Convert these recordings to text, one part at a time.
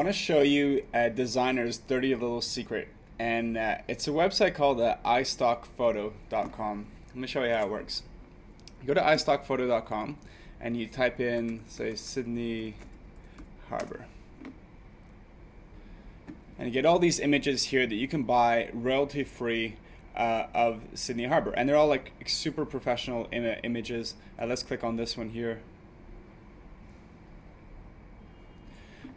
want to show you a designer's dirty little secret, and it's a website called istockphoto.com. Let me show you how it works. You go to istockphoto.com and you type in, say, Sydney Harbor. And you get all these images here that you can buy royalty-free of Sydney Harbor. And they're all like super professional images. Let's click on this one here.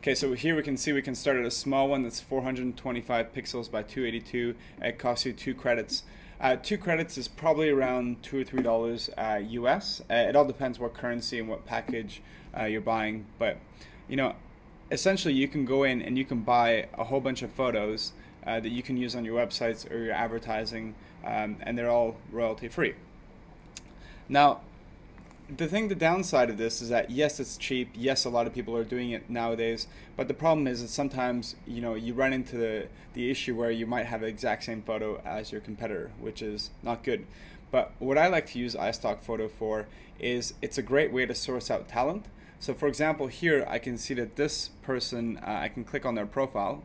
Okay, so here we can see we can start at a small one that's 425 pixels by 282. It costs you 2 credits. 2 credits is probably around $2 or $3 US. It all depends what currency and what package you're buying. But you know, essentially you can go in and you can buy a whole bunch of photos that you can use on your websites or your advertising, and they're all royalty free. Now, the downside of this is that yes, it's cheap. Yes, a lot of people are doing it nowadays. But the problem is that sometimes you run into the issue where you might have the exact same photo as your competitor, which is not good. But what I like to use iStock Photo for is it's a great way to source out talent. So for example, here I can see that this person, I can click on their profile,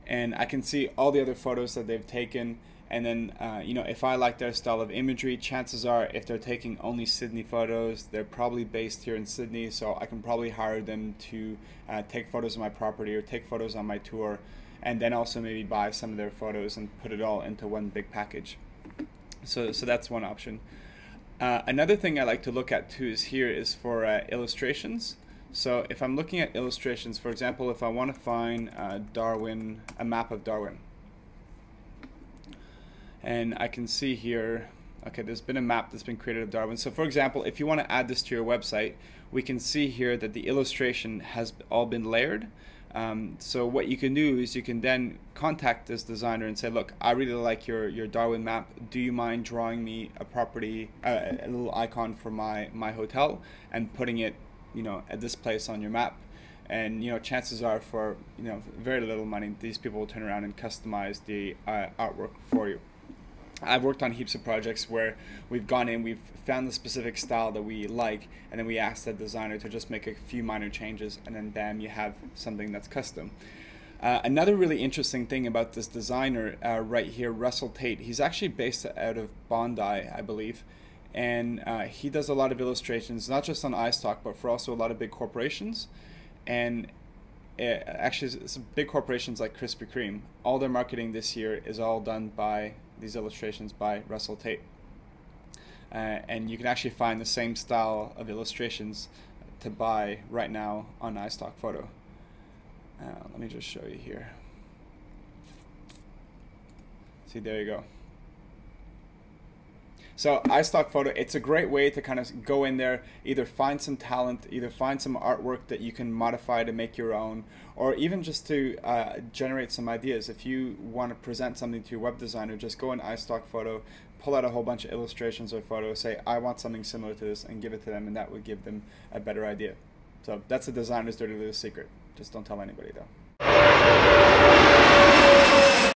and I can see all the other photos that they've taken. And then, if I like their style of imagery, chances are if they're taking only Sydney photos, they're probably based here in Sydney, so I can probably hire them to take photos of my property or take photos on my tour, and then also maybe buy some of their photos and put it all into one big package. So that's one option. Another thing I like to look at too is for illustrations. So if I'm looking at illustrations, for example, if I want to find Darwin, a map of Darwin, and I can see here, okay, there's been a map that's been created of Darwin. So for example, if you want to add this to your website, we can see here that the illustration has all been layered. So what you can do is you can then contact this designer and say, look, I really like your Darwin map. Do you mind drawing me a property, a little icon for my hotel and putting it, at this place on your map? And chances are for very little money, these people will turn around and customize the artwork for you. I've worked on heaps of projects where we've gone in, we've found the specific style that we like, and then we ask the designer to just make a few minor changes, and then bam, you have something that's custom. Another really interesting thing about this designer right here, Russell Tate, he's actually based out of Bondi, I believe, and he does a lot of illustrations, not just on iStock, but for also a lot of big corporations. And actually, some big corporations like Krispy Kreme, all their marketing this year is all done by these illustrations by Russell Tate. And you can actually find the same style of illustrations to buy right now on iStock Photo. Let me just show you here. See, there you go. So iStock Photo, it's a great way to kind of go in there, either find some talent, either find some artwork that you can modify to make your own, or even just to generate some ideas. If you want to present something to your web designer, just go in iStock Photo, pull out a whole bunch of illustrations or photos, say, I want something similar to this, and give it to them, and that would give them a better idea. So that's a designer's dirty little secret. Just don't tell anybody though.